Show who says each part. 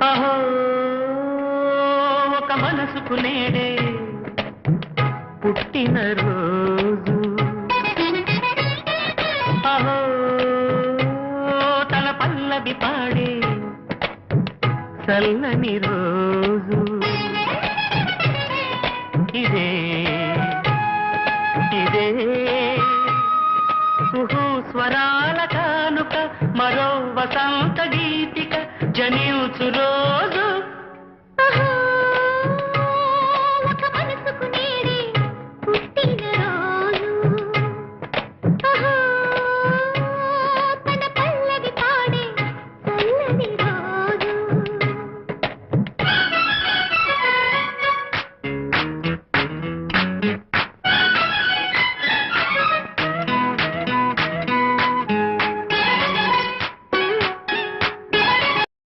Speaker 1: అహో ఒక మనసుకు నేడే పుట్టిన రోజు, అహో తన పల్లవి పాడే చల్లని రోజు. ఇదే ఇదే కుహు స్వరాల కానుక, మరో వసంత గీతిక జనించు రోజు.